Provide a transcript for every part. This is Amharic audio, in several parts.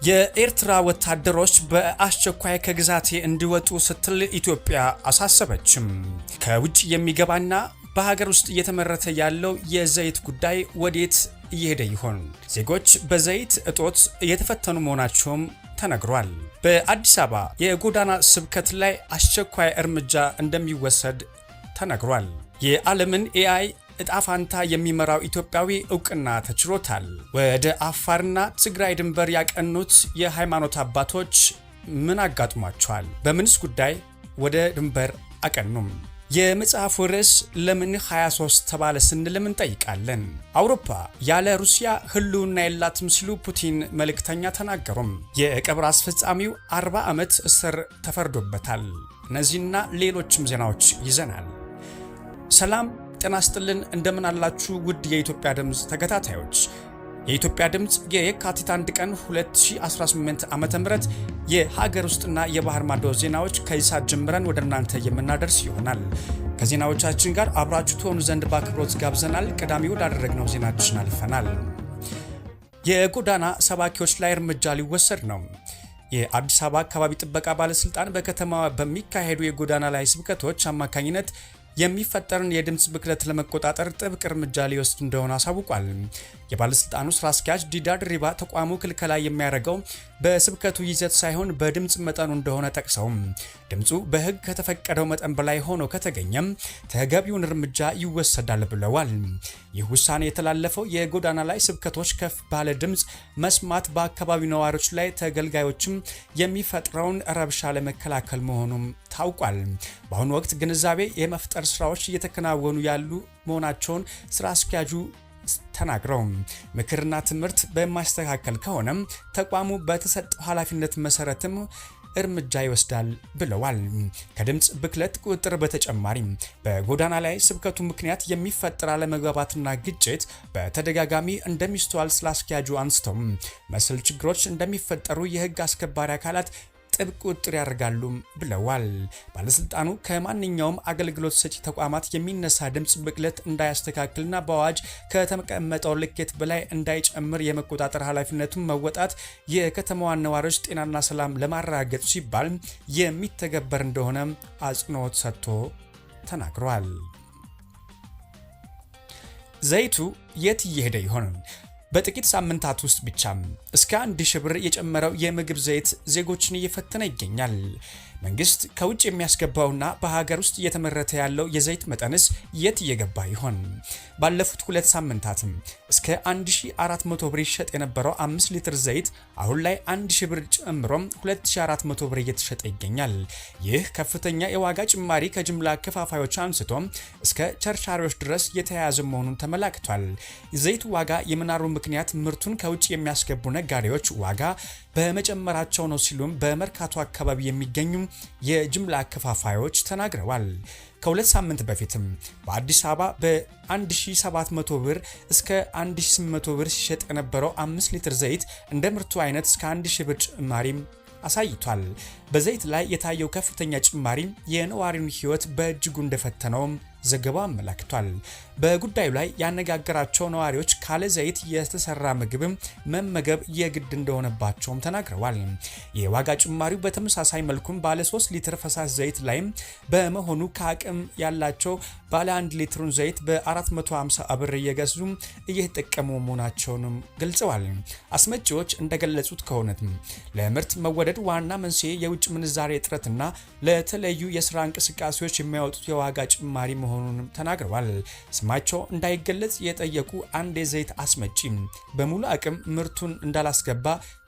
የኤርትራ ወታደሮች በአስቸኳይ ከግዛቴ እንዲወጡ ስትል ኢትዮጵያ አሳሰበችም። ከውጭ የሚገባና በሀገር ውስጥ እየተመረተ ያለው የዘይት ጉዳይ ወዴት እየሄደ ይሆን? ዜጎች በዘይት እጦት እየተፈተኑ መሆናቸውም ተነግሯል። በአዲስ አበባ የጎዳና ስብከት ላይ አስቸኳይ እርምጃ እንደሚወሰድ ተነግሯል። የዓለምን ኤአይ እጣፋንታ የሚመራው ኢትዮጵያዊ እውቅና ተችሮታል። ወደ አፋርና ትግራይ ድንበር ያቀኑት የሃይማኖት አባቶች ምን አጋጥሟቸዋል? በምንስ ጉዳይ ወደ ድንበር አቀኑም? የመጽሐፉ ርዕስ ለምን 23 ተባለ ስንልም እንጠይቃለን። አውሮፓ ያለ ሩሲያ ህልውና የላትም ሲሉ ፑቲን መልእክተኛ ተናገሩም። የቀብር አስፈጻሚው 40 ዓመት እስር ተፈርዶበታል። እነዚህና ሌሎችም ዜናዎች ይዘናል። ሰላም ጤና ይስጥልን፣ እንደምን አላችሁ ውድ የኢትዮጵያ ድምፅ ተከታታዮች። የኢትዮጵያ ድምፅ የካቲት 1 ቀን 2018 ዓ.ም የሀገር ውስጥና የባህር ማዶ ዜናዎች ከይሳት ጀምረን ወደ እናንተ የምናደርስ ይሆናል። ከዜናዎቻችን ጋር አብራችሁ ትሆኑ ዘንድ በአክብሮት ጋብዘናል። ቀዳሚ ወዳደረግነው ዜናችን አልፈናል። የጎዳና ሰባኪዎች ላይ እርምጃ ሊወሰድ ነው። የአዲስ አበባ አካባቢ ጥበቃ ባለስልጣን በከተማዋ በሚካሄዱ የጎዳና ላይ ስብከቶች አማካኝነት የሚፈጠርን የድምጽ ብክለት ለመቆጣጠር ጥብቅ እርምጃ ሊወስድ እንደሆነ አሳውቋል። የባለስልጣኑ ስራ አስኪያጅ ዲዳ ድሪባ ተቋሙ ክልከላ የሚያደርገው በስብከቱ ይዘት ሳይሆን በድምጽ መጠኑ እንደሆነ ጠቅሰው ድምጹ በሕግ ከተፈቀደው መጠን በላይ ሆኖ ከተገኘም ተገቢውን እርምጃ ይወሰዳል ብለዋል። ይህ ውሳኔ የተላለፈው የጎዳና ላይ ስብከቶች ከፍ ባለ ድምጽ መስማት በአካባቢው ነዋሪዎች ላይ ተገልጋዮችም የሚፈጥረውን ረብሻ ለመከላከል መሆኑም ታውቋል። በአሁኑ ወቅት ግንዛቤ የመፍጠር ስራዎች እየተከናወኑ ያሉ መሆናቸውን ስራ አስኪያጁ ተናግረው ምክርና ትምህርት በማስተካከል ከሆነም ተቋሙ በተሰጠው ኃላፊነት መሰረትም እርምጃ ይወስዳል ብለዋል። ከድምጽ ብክለት ቁጥጥር በተጨማሪ በጎዳና ላይ ስብከቱ ምክንያት የሚፈጠር አለመግባባትና ግጭት በተደጋጋሚ እንደሚስተዋል ስለ አስኪያጁ አንስተው መሰል ችግሮች እንደሚፈጠሩ የህግ አስከባሪ አካላት ጥብቅ ቁጥጥር ያደርጋሉ ብለዋል። ባለስልጣኑ ከማንኛውም አገልግሎት ሰጪ ተቋማት የሚነሳ ድምጽ ብክለት እንዳያስተካክልና በአዋጅ ከተቀመጠው ልኬት በላይ እንዳይጨምር የመቆጣጠር ኃላፊነቱን መወጣት የከተማዋን ነዋሪዎች ጤናና ሰላም ለማረጋገጥ ሲባል የሚተገበር እንደሆነ አጽንኦት ሰጥቶ ተናግሯል። ዘይቱ የት እየሄደ ይሆን? በጥቂት ሳምንታት ውስጥ ብቻ እስከ 1000 ብር የጨመረው የምግብ ዘይት ዜጎችን እየፈተነ ይገኛል። መንግስት ከውጭ የሚያስገባውና በሀገር ውስጥ እየተመረተ ያለው የዘይት መጠንስ የት እየገባ ይሆን? ባለፉት 2 ሳምንታትም እስከ 1400 ብር ይሸጥ የነበረው 5 ሊትር ዘይት አሁን ላይ 1000 ብር ጨምሮ 2400 ብር እየተሸጠ ይገኛል። ይህ ከፍተኛ የዋጋ ጭማሪ ከጅምላ ከፋፋዮች አንስቶ እስከ ቸርቻሪዎች ድረስ የተያያዘ መሆኑን ተመላክቷል። የዘይቱ ዋጋ የመናሩ ምክንያት ምርቱን ከውጭ የሚያስገቡ ነጋዴዎች ዋጋ በመጨመራቸው ነው ሲሉም በመርካቶ አካባቢ የሚገኙ የጅምላ አከፋፋዮች ተናግረዋል። ከ2 ሳምንት በፊትም በአዲስ አበባ በ1700 ብር እስከ 1800 ብር ሲሸጥ የነበረው 5 ሊትር ዘይት እንደ ምርቱ አይነት እስከ 1000 ብር ጭማሪም አሳይቷል። በዘይት ላይ የታየው ከፍተኛ ጭማሪ የነዋሪውን ሕይወት በእጅጉ እንደፈተነውም ዘገባው አመላክቷል። በጉዳዩ ላይ ያነጋገራቸው ነዋሪዎች ካለ ዘይት የተሰራ ምግብ መመገብ የግድ እንደሆነባቸውም ተናግረዋል። የዋጋ ጭማሪው በተመሳሳይ መልኩም ባለ 3 ሊትር ፈሳሽ ዘይት ላይም በመሆኑ ከአቅም ያላቸው ባለ 1 ሊትሩን ዘይት በ450 ብር እየገዙ እየተጠቀሙ መሆናቸውንም ገልጸዋል። አስመጪዎች እንደገለጹት ከሆነ ለምርት መወደድ ዋና መንስኤ የውጭ ምንዛሬ እጥረትና ለተለያዩ የስራ እንቅስቃሴዎች የሚያወጡት የዋጋ ጭማሪ መሆኑንም ተናግረዋል። ስማቸው እንዳይገለጽ የጠየቁ አንድ የዘይት አስመጪ በሙሉ አቅም ምርቱን እንዳላስገባ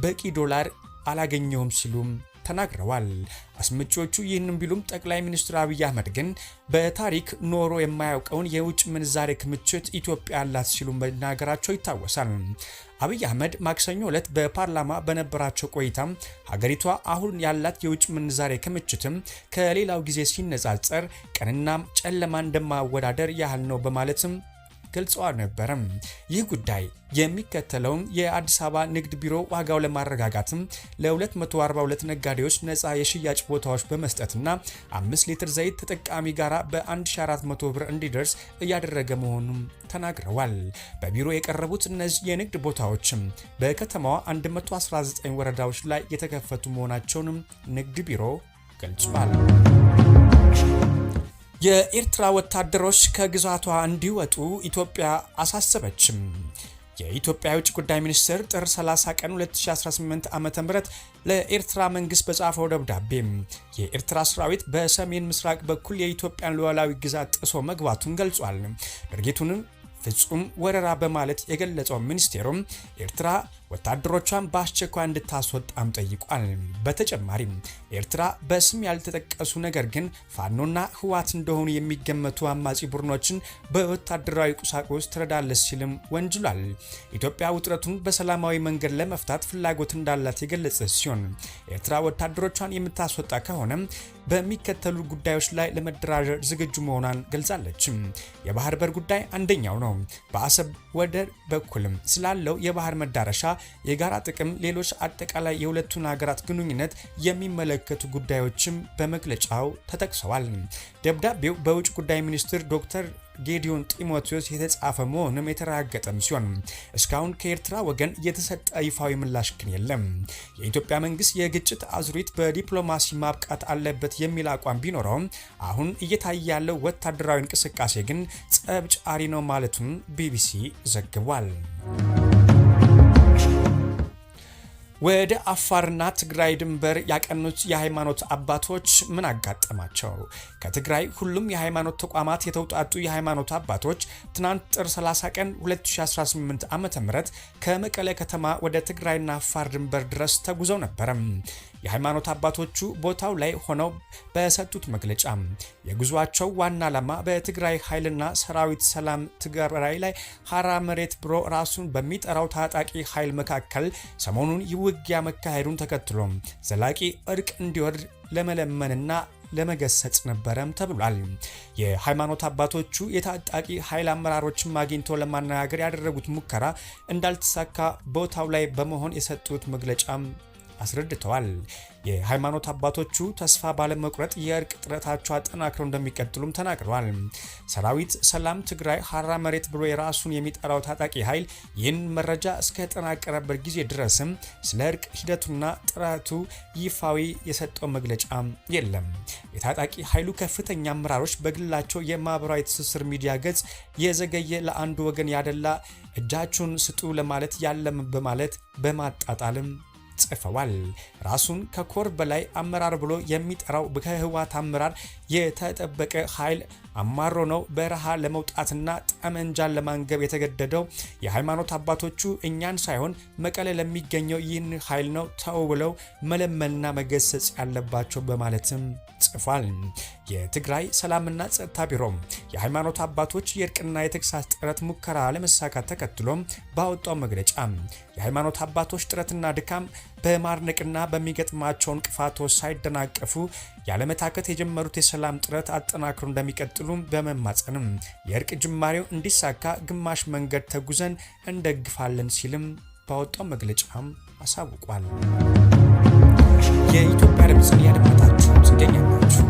በቂ ዶላር አላገኘውም ሲሉም ተናግረዋል። አስመጪዎቹ ይህንን ቢሉም ጠቅላይ ሚኒስትር አብይ አህመድ ግን በታሪክ ኖሮ የማያውቀውን የውጭ ምንዛሬ ክምችት ኢትዮጵያ አላት ሲሉ መናገራቸው ይታወሳል። አብይ አህመድ ማክሰኞ ዕለት በፓርላማ በነበራቸው ቆይታ ሀገሪቷ አሁን ያላት የውጭ ምንዛሬ ክምችትም ከሌላው ጊዜ ሲነጻጸር ቀንና ጨለማ እንደማወዳደር ያህል ነው በማለትም ገልጸው ነበር። ይህ ጉዳይ የሚከተለውን የአዲስ አበባ ንግድ ቢሮ ዋጋው ለማረጋጋትም ለ242 ነጋዴዎች ነፃ የሽያጭ ቦታዎች በመስጠትና 5 ሊትር ዘይት ተጠቃሚ ጋራ በ1400 ብር እንዲደርስ እያደረገ መሆኑን ተናግረዋል። በቢሮ የቀረቡት እነዚህ የንግድ ቦታዎችም በከተማዋ 119 ወረዳዎች ላይ የተከፈቱ መሆናቸውንም ንግድ ቢሮ ገልጿል። የኤርትራ ወታደሮች ከግዛቷ እንዲወጡ ኢትዮጵያ አሳሰበችም። የኢትዮጵያ የውጭ ጉዳይ ሚኒስትር ጥር 30 ቀን 2018 ዓ.ም ለኤርትራ መንግስት በጻፈው ደብዳቤ የኤርትራ ሰራዊት በሰሜን ምስራቅ በኩል የኢትዮጵያን ሉዓላዊ ግዛት ጥሶ መግባቱን ገልጿል። ድርጊቱንም ፍጹም ወረራ በማለት የገለጸው ሚኒስቴሩም ኤርትራ ወታደሮቿን በአስቸኳይ እንድታስወጣም ጠይቋል። በተጨማሪም ኤርትራ በስም ያልተጠቀሱ ነገር ግን ፋኖና ህወሓት እንደሆኑ የሚገመቱ አማጺ ቡድኖችን በወታደራዊ ቁሳቁስ ትረዳለች ሲልም ወንጅሏል። ኢትዮጵያ ውጥረቱን በሰላማዊ መንገድ ለመፍታት ፍላጎት እንዳላት የገለጸች ሲሆን ኤርትራ ወታደሮቿን የምታስወጣ ከሆነ በሚከተሉ ጉዳዮች ላይ ለመደራደር ዝግጁ መሆኗን ገልጻለች። የባህር በር ጉዳይ አንደኛው ነው። በአሰብ ወደብ በኩልም ስላለው የባህር መዳረሻ የጋራ ጥቅም፣ ሌሎች አጠቃላይ የሁለቱን ሀገራት ግንኙነት የሚመለከቱ ጉዳዮችም በመግለጫው ተጠቅሰዋል። ደብዳቤው በውጭ ጉዳይ ሚኒስትር ዶክተር ጌዲዮን ጢሞቴዎስ የተጻፈ መሆኑም የተረጋገጠም ሲሆን እስካሁን ከኤርትራ ወገን የተሰጠ ይፋዊ ምላሽ ግን የለም። የኢትዮጵያ መንግስት የግጭት አዙሪት በዲፕሎማሲ ማብቃት አለበት የሚል አቋም ቢኖረውም አሁን እየታየ ያለው ወታደራዊ እንቅስቃሴ ግን ጸብ ጫሪ ነው ማለቱን ቢቢሲ ዘግቧል። ወደ አፋርና ትግራይ ድንበር ያቀኑት የሃይማኖት አባቶች ምን አጋጠማቸው? ከትግራይ ሁሉም የሃይማኖት ተቋማት የተውጣጡ የሃይማኖት አባቶች ትናንት ጥር 30 ቀን 2018 ዓ.ም ከመቀለ ከተማ ወደ ትግራይና አፋር ድንበር ድረስ ተጉዘው ነበር። የሃይማኖት አባቶቹ ቦታው ላይ ሆነው በሰጡት መግለጫ የጉዟቸው ዋና ዓላማ በትግራይ ኃይልና ሰራዊት ሰላም ትግራይ ላይ ሀራ መሬት ብሎ ራሱን በሚጠራው ታጣቂ ኃይል መካከል ሰሞኑን ውጊያ መካሄዱን ተከትሎ ዘላቂ እርቅ እንዲወርድ ለመለመንና ለመገሰጽ ነበረም ተብሏል። የሃይማኖት አባቶቹ የታጣቂ ኃይል አመራሮችን አግኝቶ ለማነጋገር ያደረጉት ሙከራ እንዳልተሳካ ቦታው ላይ በመሆን የሰጡት መግለጫም አስረድተዋል። የሃይማኖት አባቶቹ ተስፋ ባለመቁረጥ የእርቅ ጥረታቸው አጠናክረው እንደሚቀጥሉም ተናግረዋል። ሰራዊት ሰላም ትግራይ ሀራ መሬት ብሎ የራሱን የሚጠራው ታጣቂ ኃይል ይህን መረጃ እስከተጠናቀረበት ጊዜ ድረስም ስለ እርቅ ሂደቱና ጥረቱ ይፋዊ የሰጠው መግለጫ የለም። የታጣቂ ኃይሉ ከፍተኛ አመራሮች በግላቸው የማህበራዊ ትስስር ሚዲያ ገጽ የዘገየ ለአንዱ ወገን ያደላ እጃችሁን ስጡ ለማለት ያለም በማለት በማጣጣልም ጽፈዋል። ራሱን ከኮር በላይ አመራር ብሎ የሚጠራው ከህወሓት አመራር የተጠበቀ ኃይል አማሮ ነው በረሃ ለመውጣትና ጠመንጃን ለማንገብ የተገደደው። የሃይማኖት አባቶቹ እኛን ሳይሆን መቀለ ለሚገኘው ይህን ኃይል ነው ተው ብለው መለመንና መገሰጽ ያለባቸው በማለትም ጽፏል። የትግራይ ሰላምና ጸጥታ ቢሮ የሃይማኖት አባቶች የእርቅና የተግሳጽ ጥረት ሙከራ ለመሳካት ተከትሎም ባወጣው መግለጫ የሃይማኖት አባቶች ጥረትና ድካም በማድነቅና በሚገጥማቸው እንቅፋቶች ሳይደናቀፉ ያለመታከት የጀመሩት የሰላም ጥረት አጠናክሮ እንደሚቀጥሉ በመማጸንም የእርቅ ጅማሬው እንዲሳካ ግማሽ መንገድ ተጉዘን እንደግፋለን ሲልም ባወጣው መግለጫም አሳውቋል። የኢትዮጵያ ድምፅን ያደመጣችሁ ትገኛላችሁ።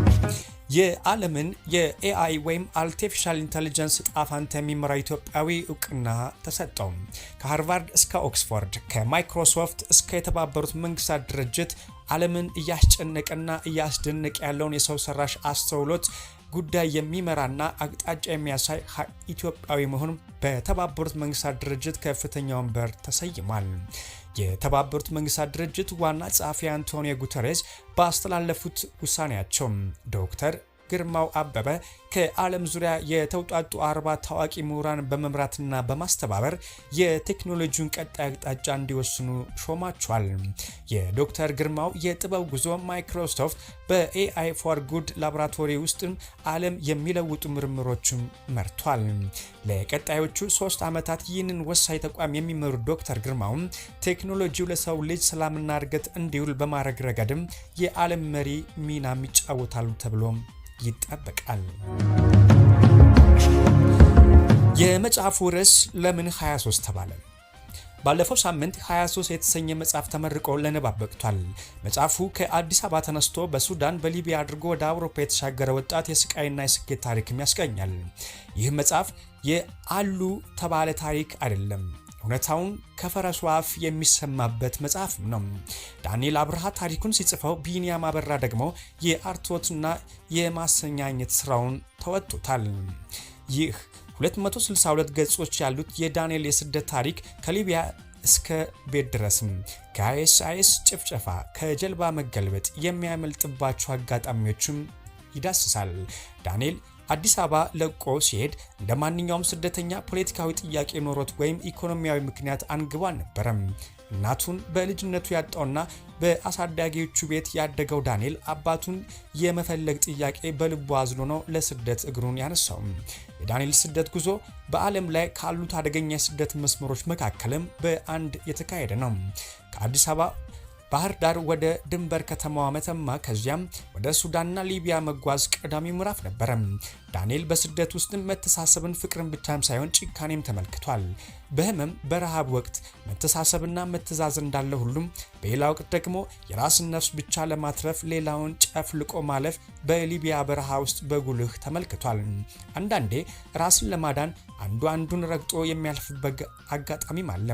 የዓለምን የኤአይ ወይም አርቲፊሻል ኢንተለጀንስ ጣፋንታ የሚመራው ኢትዮጵያዊ እውቅና ተሰጠው። ከሃርቫርድ እስከ ኦክስፎርድ፣ ከማይክሮሶፍት እስከ የተባበሩት መንግስታት ድርጅት ዓለምን እያስጨነቀና እያስደነቀ ያለውን የሰው ሰራሽ አስተውሎት ጉዳይ የሚመራና አቅጣጫ የሚያሳይ ኢትዮጵያዊ መሆኑን በተባበሩት መንግስታት ድርጅት ከፍተኛ ወንበር ተሰይሟል። የተባበሩት መንግስታት ድርጅት ዋና ጸሐፊ አንቶኒዮ ጉተሬስ ባስተላለፉት ውሳኔያቸው ዶክተር ግርማው አበበ ከዓለም ዙሪያ የተውጣጡ 40 ታዋቂ ምሁራን በመምራትና በማስተባበር የቴክኖሎጂውን ቀጣይ አቅጣጫ እንዲወስኑ ሾማቸዋል። የዶክተር ግርማው የጥበብ ጉዞ ማይክሮሶፍት በኤአይ ፎር ጉድ ላቦራቶሪ ውስጥ ዓለም የሚለውጡ ምርምሮችን መርቷል። ለቀጣዮቹ 3 ዓመታት ይህንን ወሳኝ ተቋም የሚመሩት ዶክተር ግርማው ቴክኖሎጂው ለሰው ልጅ ሰላምና እድገት እንዲውል በማድረግ ረገድም የዓለም መሪ ሚናም ይጫወታሉ ተብሎም ይጠበቃል። የመጽሐፉ ርዕስ ለምን 23 ተባለ? ባለፈው ሳምንት 23 የተሰኘ መጽሐፍ ተመርቆ ለንባብ በቅቷል። መጽሐፉ ከአዲስ አበባ ተነስቶ በሱዳን በሊቢያ አድርጎ ወደ አውሮፓ የተሻገረ ወጣት የስቃይና የስኬት ታሪክም ያስቃኛል። ይህ መጽሐፍ የአሉ ተባለ ታሪክ አይደለም፣ እውነታውን ከፈረሱ አፍ የሚሰማበት መጽሐፍ ነው። ዳንኤል አብርሃ ታሪኩን ሲጽፈው፣ ቢኒያም አበራ ደግሞ የአርትዖትና የማሰኛኘት ስራውን ተወጥቶታል። ይህ 262 ገጾች ያሉት የዳንኤል የስደት ታሪክ ከሊቢያ እስከ ቤት ድረስም ከአይኤስ ጭፍጨፋ ከጀልባ መገልበጥ የሚያመልጥባቸው አጋጣሚዎችም ይዳስሳል። ዳንኤል አዲስ አበባ ለቆ ሲሄድ እንደ ማንኛውም ስደተኛ ፖለቲካዊ ጥያቄ ኖሮት ወይም ኢኮኖሚያዊ ምክንያት አንግቦ አልነበረም። እናቱን በልጅነቱ ያጣውና በአሳዳጊዎቹ ቤት ያደገው ዳንኤል አባቱን የመፈለግ ጥያቄ በልቡ አዝሎ ነው ለስደት እግሩን ያነሳው። የዳንኤል ስደት ጉዞ በዓለም ላይ ካሉት አደገኛ የስደት መስመሮች መካከልም በአንድ የተካሄደ ነው። ከአዲስ አበባ ባህር ዳር ወደ ድንበር ከተማዋ መተማ ከዚያም ወደ ሱዳንና ሊቢያ መጓዝ ቀዳሚ ምዕራፍ ነበረ። ዳንኤል በስደት ውስጥ መተሳሰብን፣ ፍቅርን ብቻም ሳይሆን ጭካኔም ተመልክቷል። በህመም በረሃብ ወቅት መተሳሰብና መተዛዘን እንዳለ ሁሉም በሌላ ወቅት ደግሞ የራስን ነፍስ ብቻ ለማትረፍ ሌላውን ጨፍልቆ ማለፍ በሊቢያ በረሃ ውስጥ በጉልህ ተመልክቷል። አንዳንዴ ራስን ለማዳን አንዱ አንዱን ረግጦ የሚያልፍበት አጋጣሚም አለ።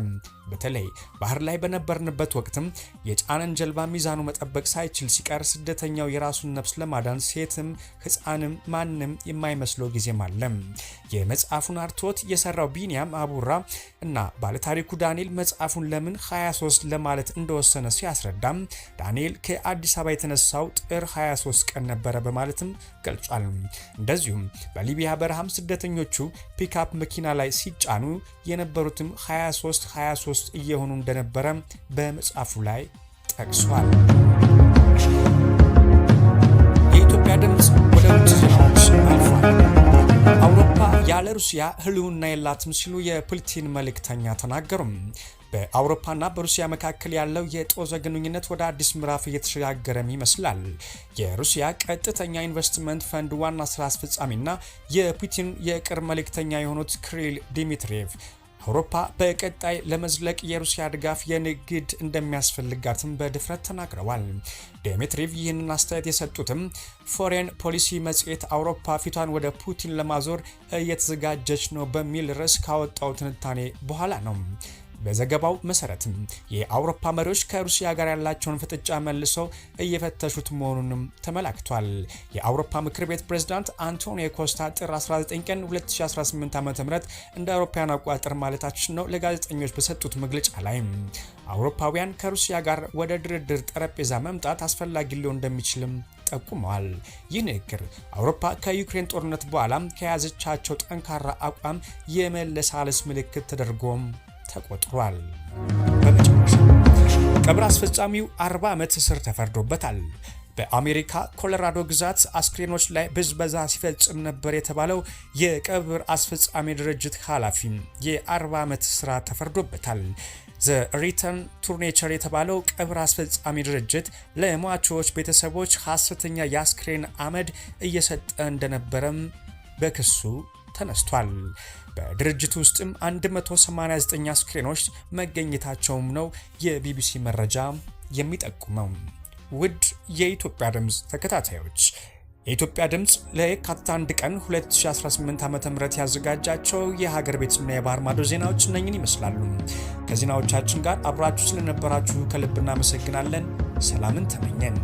በተለይ ባህር ላይ በነበርንበት ወቅትም የጫነን ጀልባ ሚዛኑ መጠበቅ ሳይችል ሲቀር ስደተኛው የራሱን ነፍስ ለማዳን ሴትም ህፃንም ማንም የማይመስለው ጊዜም አለ። የመጽሐፉን አርትዖት የሰራው ቢኒያም አቡራ እና ባለታሪኩ ዳንኤል መጽሐፉን ለምን 23 ለማለት እንደወሰነ ሲያስረዳም ዳንኤል ከአዲስ አበባ የተነሳው ጥር 23 ቀን ነበረ በማለትም ገልጿል። እንደዚሁም በሊቢያ በረሃም ስደተኞቹ ፒክአፕ መኪና ላይ ሲጫኑ የነበሩትም 23 እየሆኑ እንደነበረ በመጽሐፉ ላይ ጠቅሷል። የኢትዮጵያ ድምጽ ወደ ውጭ ዜናዎች አልፏል። አውሮፓ ያለ ሩሲያ ህልውና የላትም ሲሉ የፑቲን መልእክተኛ ተናገሩ። በአውሮፓና በሩሲያ መካከል ያለው የጦዘ ግንኙነት ወደ አዲስ ምዕራፍ እየተሸጋገረም ይመስላል። የሩሲያ ቀጥተኛ ኢንቨስትመንት ፈንድ ዋና ስራ አስፈጻሚና የፑቲን የቅርብ መልእክተኛ የሆኑት ክሪል ዲሚትሪየቭ አውሮፓ በቀጣይ ለመዝለቅ የሩሲያ ድጋፍ የንግድ እንደሚያስፈልጋትም በድፍረት ተናግረዋል። ዲሚትሪቭ ይህንን አስተያየት የሰጡትም ፎሬን ፖሊሲ መጽሔት አውሮፓ ፊቷን ወደ ፑቲን ለማዞር እየተዘጋጀች ነው በሚል ርዕስ ካወጣው ትንታኔ በኋላ ነው። በዘገባው መሰረትም የአውሮፓ መሪዎች ከሩሲያ ጋር ያላቸውን ፍጥጫ መልሰው እየፈተሹት መሆኑንም ተመላክቷል። የአውሮፓ ምክር ቤት ፕሬዝዳንት አንቶኒዮ ኮስታ ጥር 19 ቀን 2018 ዓ.ም እንደ አውሮፓውያን አቆጣጠር ማለታችን ነው ለጋዜጠኞች በሰጡት መግለጫ ላይ አውሮፓውያን ከሩሲያ ጋር ወደ ድርድር ጠረጴዛ መምጣት አስፈላጊ ሊሆን እንደሚችልም ጠቁመዋል። ይህ ንግግር አውሮፓ ከዩክሬን ጦርነት በኋላ ከያዘቻቸው ጠንካራ አቋም የመለሳለስ ምልክት ተደርጎም ተቆጥሯል። በመጨረሻ ቀብር አስፈጻሚው 40 ዓመት እስር ተፈርዶበታል። በአሜሪካ ኮሎራዶ ግዛት አስክሬኖች ላይ ብዝበዛ ሲፈጽም ነበር የተባለው የቀብር አስፈጻሚ ድርጅት ኃላፊ የ40 ዓመት እስራት ተፈርዶበታል። ዘ ሪተርን ቱ ኔቸር የተባለው ቀብር አስፈጻሚ ድርጅት ለሟቾች ቤተሰቦች ሐሰተኛ የአስክሬን አመድ እየሰጠ እንደነበረም በክሱ ተነስቷል። በድርጅቱ ውስጥም 189 አስክሬኖች መገኘታቸውም ነው የቢቢሲ መረጃ የሚጠቁመው። ውድ የኢትዮጵያ ድምጽ ተከታታዮች የኢትዮጵያ ድምጽ ለየካቲት 1 ቀን 2018 ዓ.ም ያዘጋጃቸው የሀገር ቤትና የባህር ማዶ ዜናዎች እነኝን ይመስላሉ። ከዜናዎቻችን ጋር አብራችሁ ስለነበራችሁ ከልብ እናመሰግናለን። ሰላምን ተመኘን።